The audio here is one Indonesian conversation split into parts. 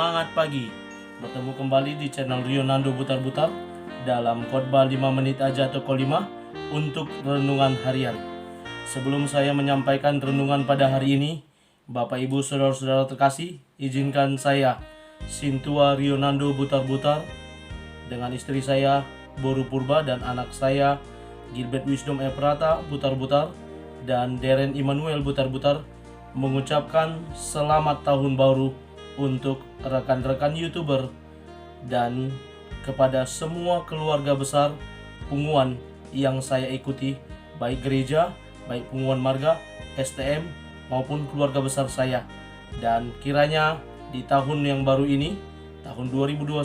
Semangat pagi. Bertemu kembali di channel Rionando Butar-Butar dalam khotbah 5 menit aja toko 5 untuk renungan harian. Sebelum saya menyampaikan renungan pada hari ini, Bapak Ibu Saudara-saudara terkasih, izinkan saya Sintua Rionando Butar-Butar dengan istri saya Boru Purba dan anak saya Gilbert Wisdom Eprata Butar-Butar dan Deren Immanuel Butar-Butar mengucapkan selamat tahun baru untuk rekan-rekan YouTuber dan kepada semua keluarga besar Punguan yang saya ikuti, baik gereja, baik Punguan Marga, STM maupun keluarga besar saya. Dan kiranya di tahun yang baru ini, tahun 2021,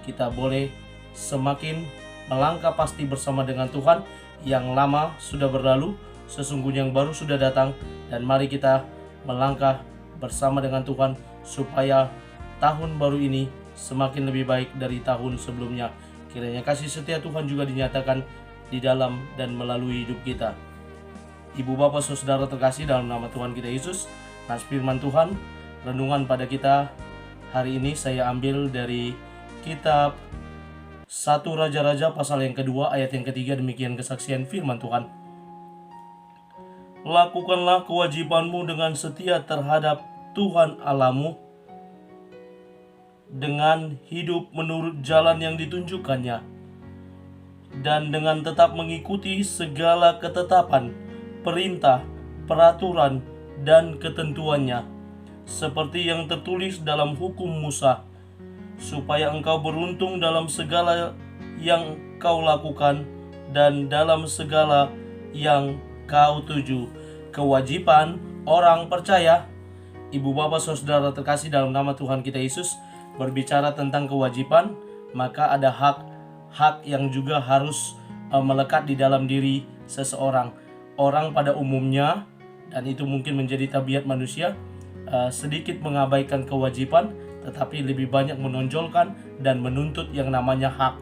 kita boleh semakin melangkah pasti bersama dengan Tuhan. Yang lama sudah berlalu, sesungguhnya yang baru sudah datang, dan mari kita melangkah bersama dengan Tuhan supaya tahun baru ini semakin lebih baik dari tahun sebelumnya. Kiranya kasih setia Tuhan juga dinyatakan di dalam dan melalui hidup kita. Ibu bapak saudara terkasih, dalam nama Tuhan kita Yesus, nas firman Tuhan, renungan pada kita hari ini saya ambil dari kitab 1 Raja-Raja pasal yang kedua ayat yang ketiga. Demikian kesaksian firman Tuhan. Lakukanlah kewajibanmu dengan setia terhadap Tuhan Allahmu, dengan hidup menurut jalan yang ditunjukkannya, dan dengan tetap mengikuti segala ketetapan, perintah, peraturan, dan ketentuannya, seperti yang tertulis dalam hukum Musa, supaya engkau beruntung dalam segala yang kau lakukan dan dalam segala yang kau tuju. Kewajiban orang percaya, ibu bapak saudara terkasih, dalam nama Tuhan kita Yesus, berbicara tentang kewajiban, maka ada hak yang juga harus melekat di dalam diri seseorang. Orang pada umumnya, dan itu mungkin menjadi tabiat manusia, sedikit mengabaikan kewajiban, tetapi lebih banyak menonjolkan dan menuntut yang namanya hak.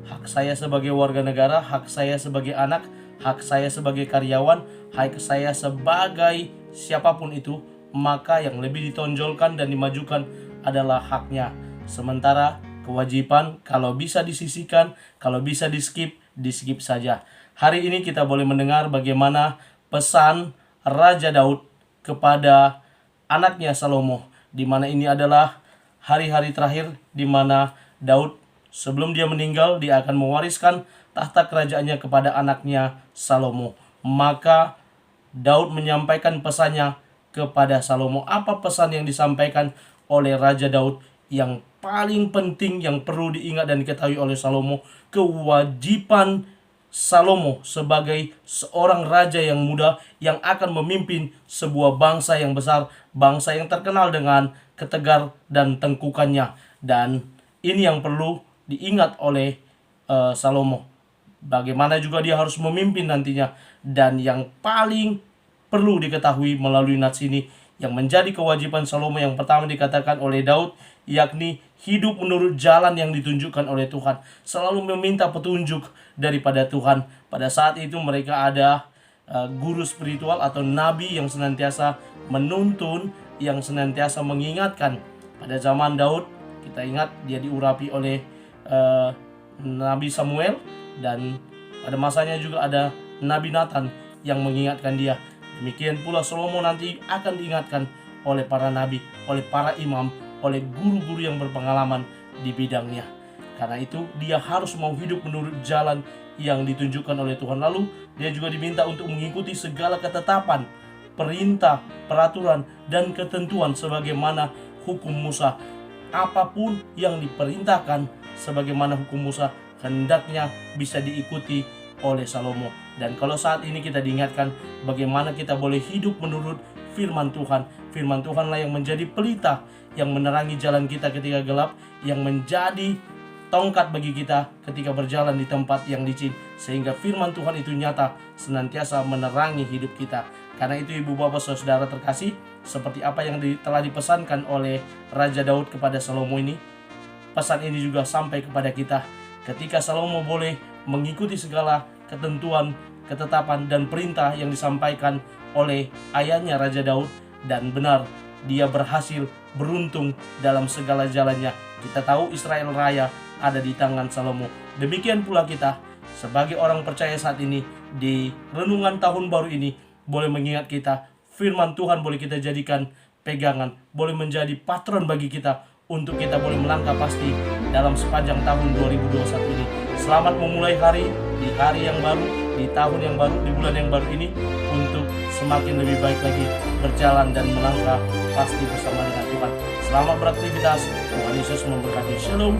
Hak saya sebagai warga negara, hak saya sebagai anak, hak saya sebagai karyawan, hak saya sebagai siapapun itu, maka yang lebih ditonjolkan dan dimajukan adalah haknya. Sementara kewajiban kalau bisa disisihkan, kalau bisa di skip saja. Hari ini kita boleh mendengar bagaimana pesan Raja Daud kepada anaknya Salomo, di mana ini adalah hari-hari terakhir di mana Daud sebelum dia meninggal, dia akan mewariskan tahta kerajaannya kepada anaknya Salomo. Maka Daud menyampaikan pesannya kepada Salomo. Apa pesan yang disampaikan oleh Raja Daud yang paling penting yang perlu diingat dan diketahui oleh Salomo? Kewajiban Salomo sebagai seorang raja yang muda yang akan memimpin sebuah bangsa yang besar, bangsa yang terkenal dengan ketegar dan tengkukannya. Dan ini yang perlu diingat oleh Salomo. Bagaimana juga dia harus memimpin nantinya. Dan yang paling perlu diketahui melalui nats ini, yang menjadi kewajiban Salomo yang pertama dikatakan oleh Daud, yakni hidup menurut jalan yang ditunjukkan oleh Tuhan. Selalu meminta petunjuk daripada Tuhan. Pada saat itu mereka ada guru spiritual atau nabi yang senantiasa menuntun, yang senantiasa mengingatkan. Pada zaman Daud, kita ingat dia diurapi oleh Nabi Samuel, dan pada masanya juga ada Nabi Nathan yang mengingatkan dia. Demikian pula Salomo nanti akan diingatkan oleh para nabi, oleh para imam, oleh guru-guru yang berpengalaman di bidangnya. Karena itu dia harus mau hidup menurut jalan yang ditunjukkan oleh Tuhan. Lalu dia juga diminta untuk mengikuti segala ketetapan, perintah, peraturan, dan ketentuan sebagaimana hukum Musa. Apapun yang diperintahkan sebagaimana hukum Musa, hendaknya bisa diikuti oleh Salomo. Dan kalau saat ini kita diingatkan bagaimana kita boleh hidup menurut firman Tuhan. Firman Tuhanlah yang menjadi pelita, yang menerangi jalan kita ketika gelap, yang menjadi tongkat bagi kita ketika berjalan di tempat yang licin, sehingga firman Tuhan itu nyata senantiasa menerangi hidup kita. Karena itu ibu bapak saudara terkasih, seperti apa yang telah dipesankan oleh Raja Daud kepada Salomo ini, pesan ini juga sampai kepada kita. Ketika Salomo boleh mengikuti segala ketentuan, ketetapan, dan perintah yang disampaikan oleh ayahnya Raja Daud, dan benar dia berhasil beruntung dalam segala jalannya. Kita tahu Israel Raya ada di tangan Salomo. Demikian pula kita sebagai orang percaya saat ini, di renungan tahun baru ini boleh mengingat kita, firman Tuhan boleh kita jadikan pegangan, boleh menjadi patron bagi kita untuk kita boleh melangkah pasti dalam sepanjang tahun 2021 ini. Selamat memulai hari, di hari yang baru, di tahun yang baru, di bulan yang baru ini, untuk semakin lebih baik lagi berjalan dan melangkah pasti bersama dengan Tuhan. Selamat beraktivitas, Tuhan Yesus memberkati. Shalom.